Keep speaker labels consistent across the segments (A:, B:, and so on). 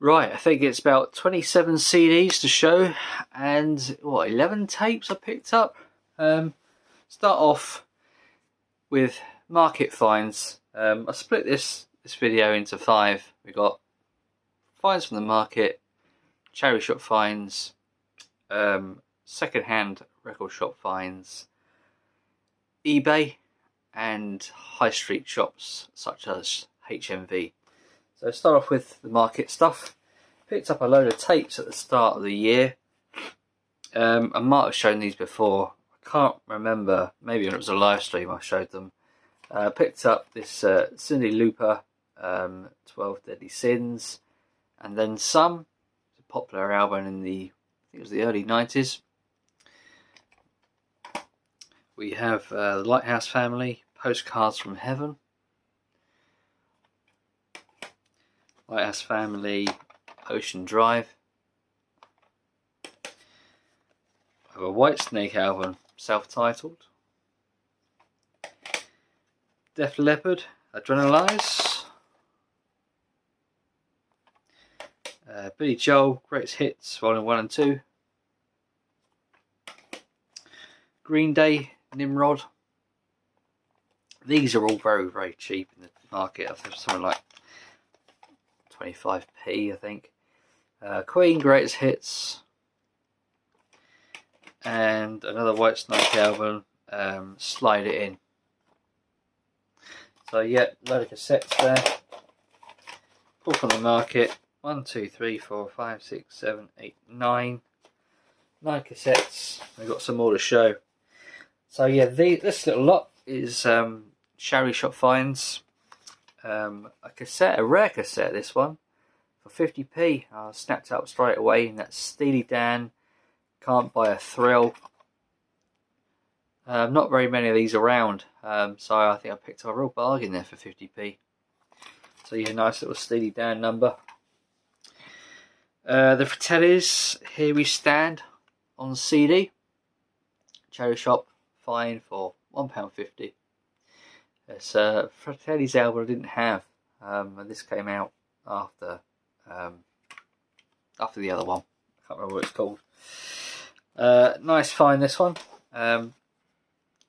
A: Right, I think it's about 27 CDs to show, and what, 11 tapes I picked up. Start off with market finds. I split this video into 5. We got finds from the market, charity shop finds, second-hand record shop finds, eBay, and high street shops such as HMV. So start off with the market stuff. Picked up a load of tapes at the start of the year. I might have shown these before. I can't remember. Maybe when it was a live stream I showed them. Picked up this Cyndi Lauper 12 Deadly Sins, and then some. It's a popular album in the, I think it was the early 90s. We have the Lighthouse Family, Postcards from Heaven. Lighthouse Family, Ocean Drive. I have a Whitesnake album, self-titled. Def Leppard, Adrenalize. Billy Joel, Greatest Hits, Volume 1 and 2. Green Day, Nimrod. These are all very, very cheap in the market. I think something like 25p, I think. Queen, Greatest Hits. And another Whitesnake album, Slide It In. So yeah, load of cassettes there. Pull from the market. 1, 2, 3, 4, 5, 6, 7, 8, 9. 9 cassettes. We've got some more to show. So yeah, this little lot is charity shop finds. A cassette, a rare cassette, this one, for 50p. I snapped up straight away, and that's Steely Dan, Can't Buy a Thrill. Not very many of these around, so I think I picked up a real bargain there for 50p. So yeah, nice little Steely Dan number. The Fratellis, Here We Stand, on CD. Charity shop fine for £1.50. It's Fratelli's album I didn't have, and this came out after the other one. I can't remember what it's called. Nice find, this one.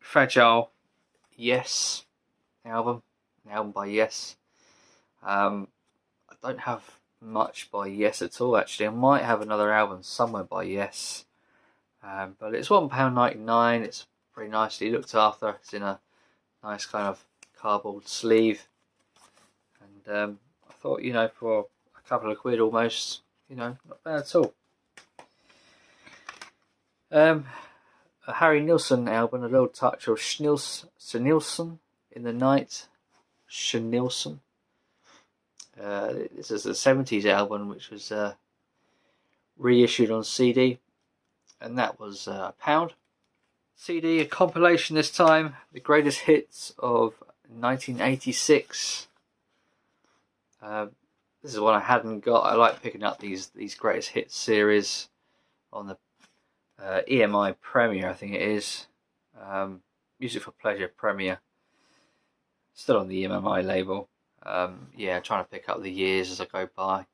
A: Fragile, Yes album, an album by Yes. I don't have much by Yes at all, actually. I might have another album somewhere by Yes, but it's £1.99. It's very nicely looked after. It's in a nice kind of cardboard sleeve, and I thought, you know, for a couple of quid almost, you know, not bad at all. A Harry Nilsson album, a little touch of Schnilson in the Night. Schnilson. This is a 70s album which was reissued on CD, and that was £1. CD, a compilation this time, the greatest hits of 1986. This is one I hadn't got. I like picking up these greatest hits series on the EMI Premier, I think it is. Music for Pleasure Premier. Still on the EMI label. Yeah, trying to pick up the years as I go by.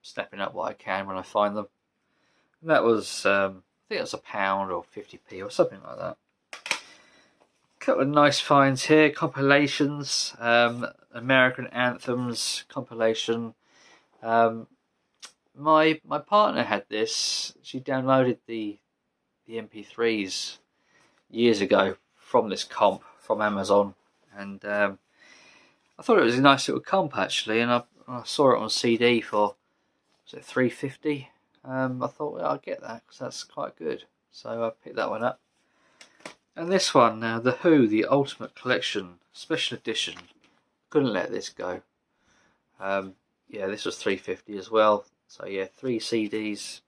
A: Snapping up what I can when I find them. And that was, I think it was £1 or 50p or something like that. A couple of nice finds here. Compilations. American Anthems compilation. My partner had this. She downloaded the MP3s years ago from this comp from Amazon, and I thought it was a nice little comp actually, and I saw it on CD for, was it £3.50? I thought, well, I'll get that because that's quite good, so I picked that one up. And this one, The Who, the Ultimate Collection Special Edition. Couldn't let this go. Yeah, this was £3.50 as well. So yeah, 3 CDs,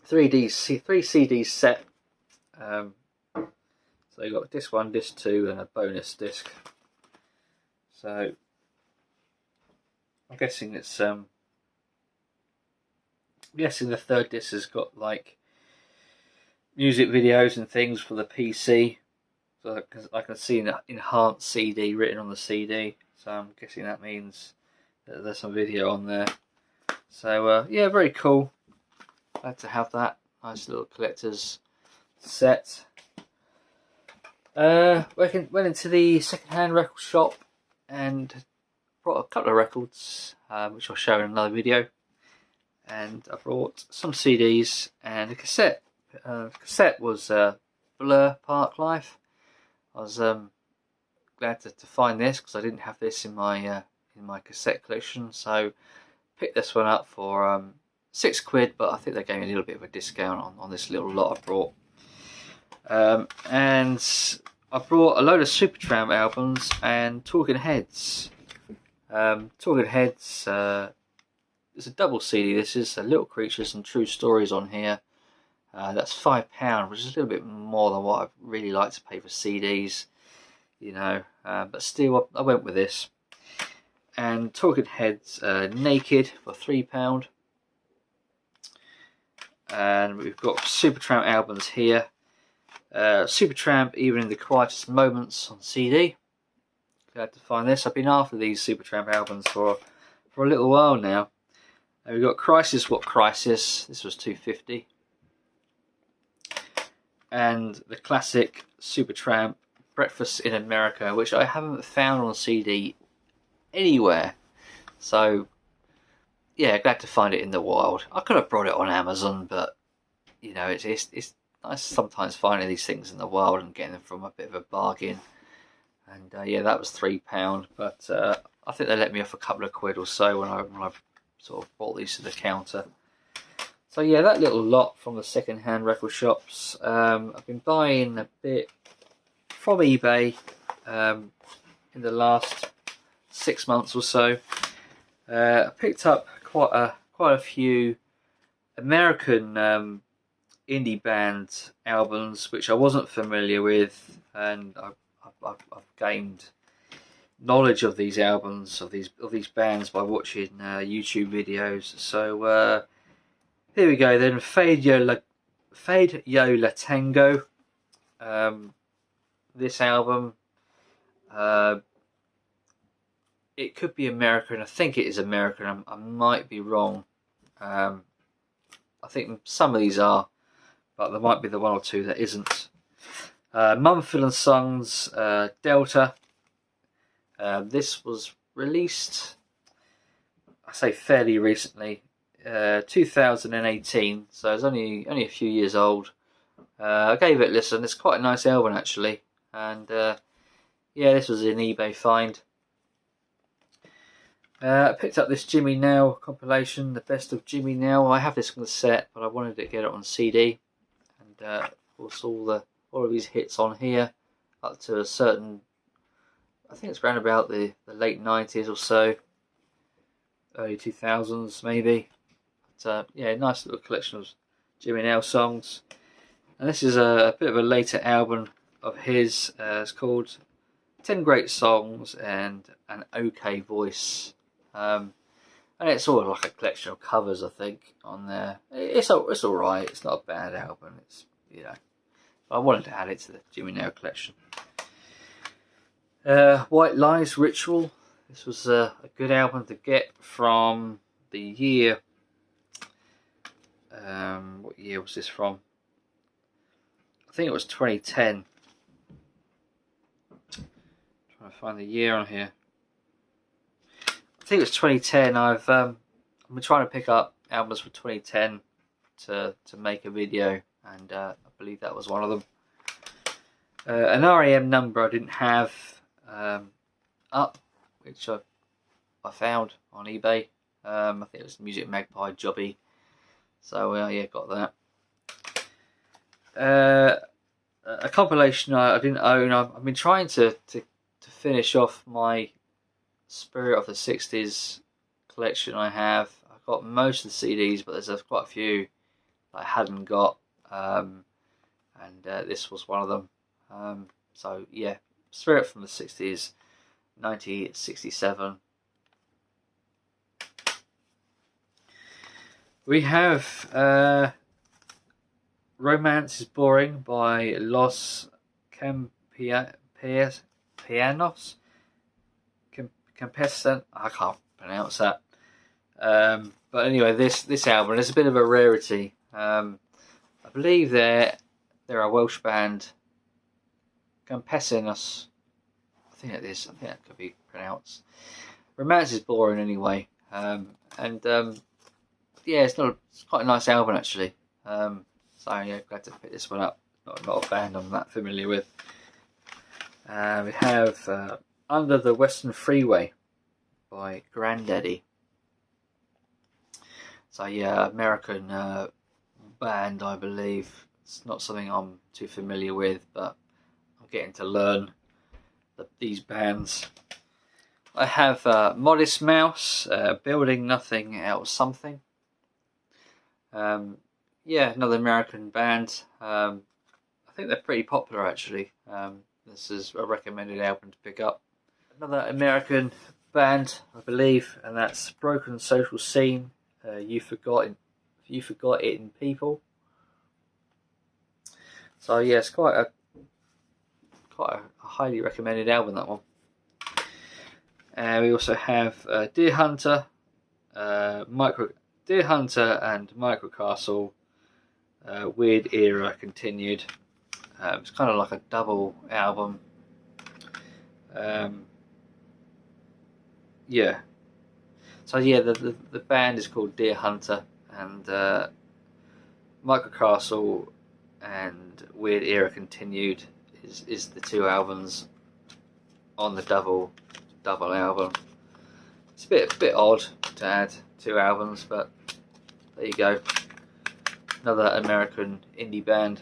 A: 3 CDs set. So you got disc 1, disc 2, and a bonus disc. So I'm guessing it's I'm guessing the third disc has got like music videos and things for the PC. So I can see an enhanced CD written on the CD. so I'm guessing that means that there's some video on there. So yeah, very cool. Glad to have that nice little collector's set. Went into the second-hand record shop and brought a couple of records, which I'll show in another video. And I brought some CDs and a cassette. Cassette was Blur Park Life. I was glad to find this because I didn't have this in my cassette collection, so picked this one up for £6, but I think they gave me a little bit of a discount on this little lot I brought. And I brought a load of Supertramp albums and Talking Heads. Talking Heads, it's a double CD. This is Little Creatures and True Stories on here. That's £5, which is a little bit more than what I really like to pay for CDs, you know. But still, I went with this. And Talking Heads Naked for £3. And we've got Supertramp albums here. Supertramp, Even in the Quietest Moments on CD. Glad to find this. I've been after these Supertramp albums for a little while now. And we've got Crisis What Crisis. This was £2.50. And the classic Supertramp Breakfast in America, which I haven't found on CD anywhere. So yeah, glad to find it in the wild. I could have brought it on Amazon, but you know, it's nice sometimes finding these things in the wild and getting them from a bit of a bargain. And yeah, that was £3, but I think they let me off a couple of quid or so when I sort of brought these to the counter. So yeah, that little lot from the second-hand record shops. I've been buying a bit from eBay in the last 6 months or so. I picked up quite a few American indie band albums which I wasn't familiar with, and I've gained knowledge of these albums, of these bands, by watching YouTube videos. So here we go then. Fade Yo La Tango. This album, it could be American. I think it is American. I might be wrong. I think some of these are, but there might be the one or two that isn't. Mumford & Sons, Delta. This was released, I say fairly recently, 2018, so it's only a few years old. I gave it a listen. It's quite a nice album actually, and yeah, this was an eBay find. I picked up this Jimmy Nail compilation, the best of Jimmy Nail. I have this on the set, but I wanted to get it on CD, and of course all of his hits on here, up to a certain, I think it's around about the late 90s or so, early 2000s maybe. But yeah, nice little collection of Jimmy Nail songs. And this is a bit of a later album of his. It's called 10 Great Songs and an OK Voice. And it's sort of like a collection of covers, I think, on there. It's alright. It's not a bad album. It's, you know, I wanted to add it to the Jimmy Nail collection. White Lies Ritual. This was a good album to get from the year. What year was this from? I think it was 2010. Trying to find the year on here. I think it was 2010. I've been trying to pick up albums for 2010 to make a video, and I believe that was one of them. An REM number I didn't have up, which I found on eBay. I think it was Music Magpie Jobby. So yeah, got that. A compilation I didn't own. I've been trying to finish off my Spirit of the 60s collection I have. I've got most of the CDs, but there's quite a few that I hadn't got, and this was one of them. So yeah, Spirit from the 60s, 1967. We have Romance is Boring by Los Campescent. I can't pronounce that. But anyway, this album is a bit of a rarity. I believe they're a Welsh band. Campesinos. I think it is. I think that could be pronounced. Romance is boring anyway. Yeah, it's quite a nice album actually. So yeah, glad to pick this one up. Not a band I'm that familiar with. We have Under the Western Freeway by Grandaddy. So yeah, American band, I believe. It's not something I'm too familiar with, but I'm getting to learn these bands. I have Modest Mouse, Building Nothing Out of Something. Yeah, another American band. I think they're pretty popular actually. This is a recommended album to pick up. Another American band, I believe, and that's Broken Social Scene. You Forgot It in People. So yeah, it's quite a highly recommended album, that one. We also have Deer Hunter and Microcastle. Weird Era Continued. It's kind of like a double album. Yeah. So yeah, the band is called Deer Hunter, and Microcastle and Weird Era Continued is the two albums on the double album. It's a bit odd to add two albums, but there you go. Another American indie band.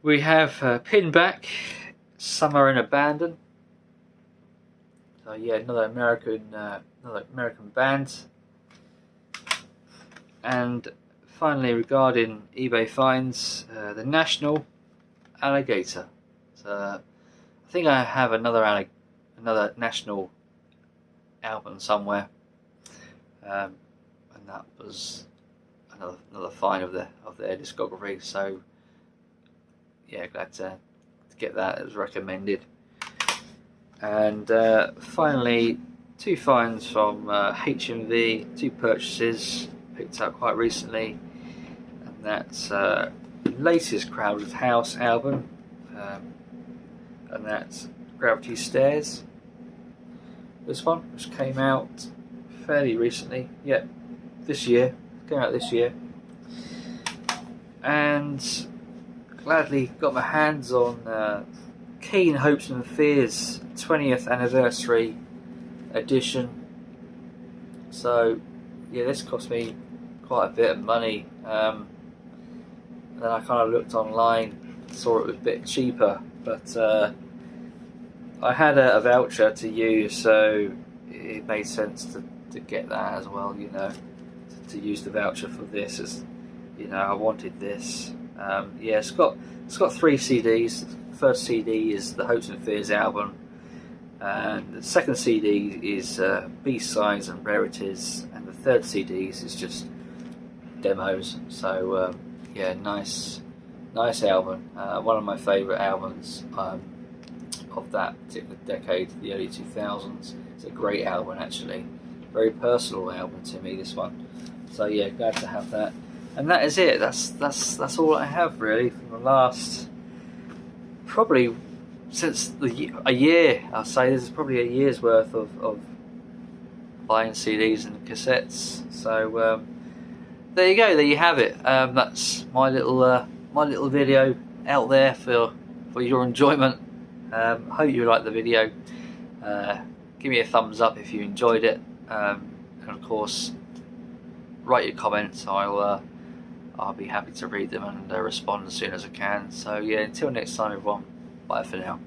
A: We have Pinback, Summer in Abandon. So yeah, another American band. And finally, regarding eBay finds, the National Alligator. So I think I have another National album somewhere, and that was another find of their discography. So yeah, glad to get that. It was recommended. And finally, two finds from HMV, two purchases picked up quite recently, and that's the latest Crowded House album, and that's Gravity Stairs. This one, which came out fairly recently, yeah, this year, came out this year, and gladly got my hands on Keen Hopes and Fears 20th anniversary edition. So yeah, this cost me quite a bit of money. Then I kind of looked online, saw it was a bit cheaper, but I had a voucher to use, so it made sense to get that as well. You know, to use the voucher for this, as you know, I wanted this. Yeah, it's got 3 CDs. The first CD is the Hopes and Fears album, and the second CD is B-sides and rarities, and the third CD is just demos. So yeah, nice album. One of my favourite albums of that particular decade, the early 2000s. It's a great album actually, very personal album to me, this one. So yeah, glad to have that. And that is it. That's all I have really from the last, probably since a year. I'll say this is probably a year's worth of buying CDs and cassettes. So there you go. There you have it. That's my little video out there for your enjoyment. Hope you liked the video. Give me a thumbs up if you enjoyed it, and of course, write your comments. I'll be happy to read them and respond as soon as I can. So yeah, until next time everyone, bye for now.